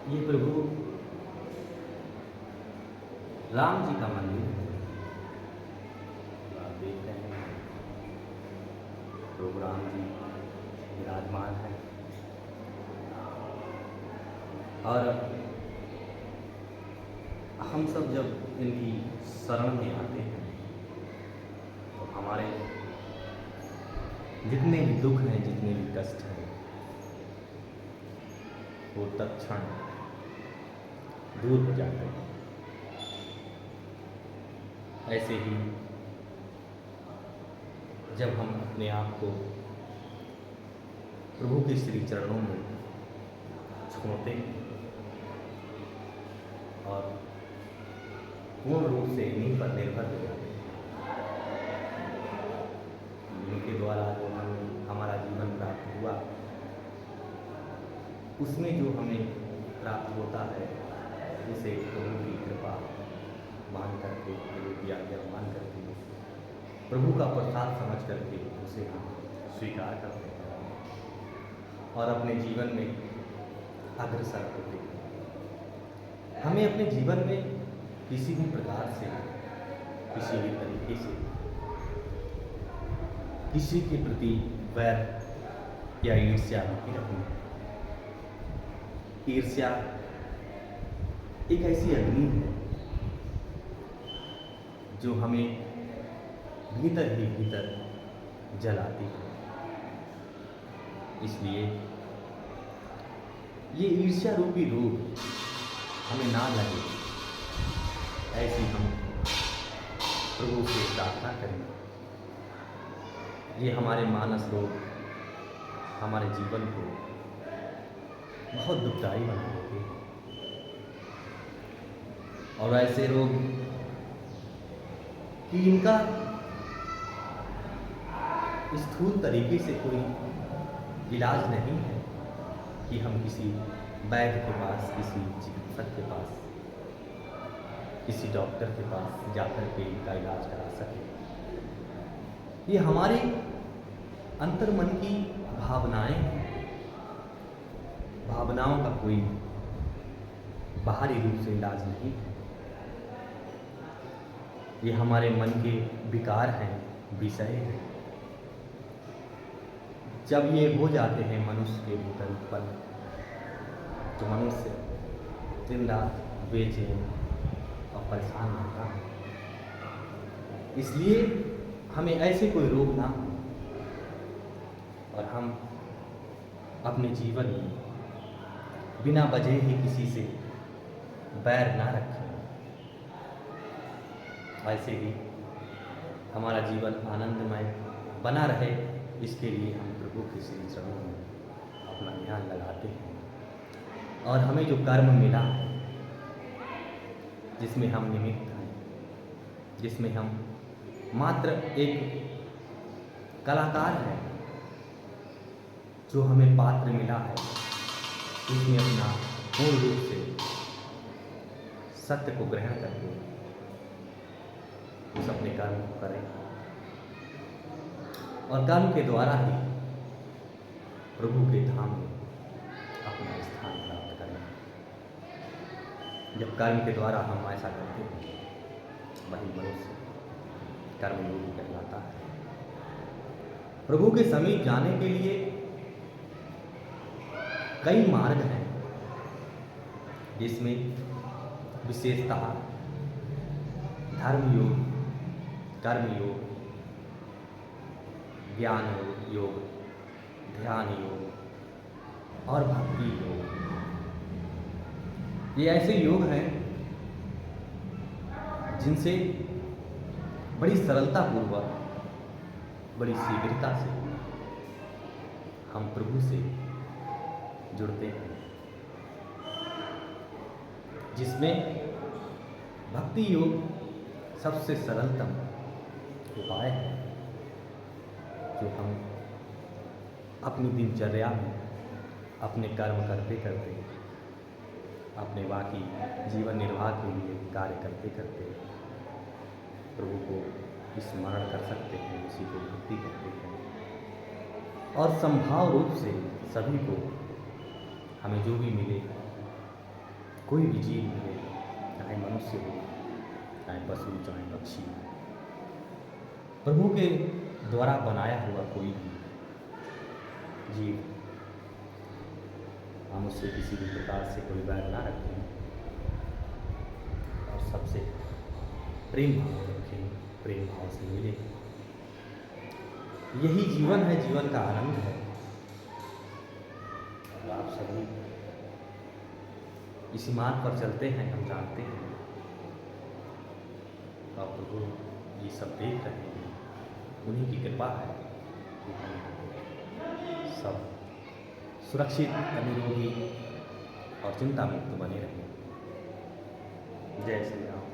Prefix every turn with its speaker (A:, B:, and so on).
A: ये प्रभु राम जी का मंदिर है। तो आप देख रहे हैं प्रभु राम जी विराजमान है। और हम सब जब इनकी शरण में आते हैं तो हमारे जितने भी दुख हैं, जितने भी कष्ट हैं, वो तत्क्षण दूर हो जाते हैं। ऐसे ही जब हम अपने आप को प्रभु के श्री चरणों में छोड़ते हैं और पूर्ण रूप से इन्हीं पर निर्भर हो जाते हैं, इनके द्वारा जो हमारा जीवन प्राप्त हुआ, उसमें जो हमें प्राप्त होता है उसे प्रभु की कृपा मान करके, प्रभु की आज्ञा मान करके, प्रभु का प्रसाद समझ करके उसे हम स्वीकार करते हैं और अपने जीवन में अग्रसर होते हैं। हमें अपने जीवन में किसी भी प्रकार से, किसी भी तरीके से किसी के प्रति वैर या ईर्ष्या नहीं रखनी। ईर्ष्या एक ऐसी अग्नि है जो हमें भीतर ही भीतर जलाती है। इसलिए ये ईर्ष्या रूपी रोग हमें ना लगे, ऐसी हम प्रभु से प्रार्थना करें। ये हमारे मानस रोग हमारे जीवन को बहुत दुखदायी बना देते हैं और ऐसे रोग कि इनका स्थूल तरीके से कोई इलाज नहीं है कि हम किसी वैद्य के पास, किसी चिकित्सक के पास, किसी डॉक्टर के पास जाकर के इनका इलाज करा सकें। ये हमारे अंतर्मन की भावनाएं हैं। भावनाओं का कोई बाहरी रूप से इलाज नहीं है। ये हमारे मन के विकार हैं, विषय हैं। जब ये हो जाते हैं मनुष्य के भीतर उत्पन्न, तो मनुष्य दिन रात बेचैन और परेशान रहता है। इसलिए हमें ऐसे कोई रोग ना हो और हम अपने जीवन में बिना वजह ही किसी से बैर ना रखें। ऐसे ही हमारा जीवन आनंदमय बना रहे, इसके लिए हम प्रभु के श्री चरणों में अपना ध्यान लगाते हैं। और हमें जो कर्म मिला है, जिसमें हम निमित्त हैं, जिसमें हम मात्र एक कलाकार हैं, जो हमें पात्र मिला है, उसमें अपना पूर्ण रूप से सत्य को ग्रहण करके उस अपने कर्म को करें और कर्म के द्वारा ही प्रभु के धाम में अपना स्थान प्राप्त करें। जब कर्म के द्वारा हम ऐसा करते हैं, वही मनुष्य कर्मयोगी कहलाता है। प्रभु के समीप जाने के लिए कई मार्ग हैं, जिसमें विशेषतः धर्म योग, कर्म योग, ज्ञान योग, ध्यान योग और भक्ति योग, ये ऐसे योग हैं जिनसे बड़ी सरलतापूर्वक, बड़ी शीघ्रता से हम प्रभु से जुड़ते हैं। जिसमें भक्ति योग सबसे सरलतम उपाय है, जो हम अपनी दिनचर्या में अपने कर्म करते करते, अपने बाकी जीवन निर्वाह के लिए कार्य करते करते प्रभु को स्मरण कर सकते हैं, उसी को भक्ति करते हैं और संभाव रूप से सभी को हमें जो भी मिले कोई भी जीव हो, चाहे मनुष्य हो, चाहे पशु, चाहे पक्षी, प्रभु के द्वारा बनाया हुआ कोई भी जीव, हम उससे किसी भी प्रकार से कोई बैर ना रखें और सबसे प्रेम भाव रखें, प्रेम भाव से मिले। यही जीवन है, जीवन का आनंद है। और आप सभी इसी मार्ग पर चलते हैं, हम जानते हैं। और प्रभु ये सब देख रहे हैं, उन्हीं की कृपा है कि हम सब सुरक्षित, निरोगी और चिंता मुक्त बने रहें। जय श्री राम।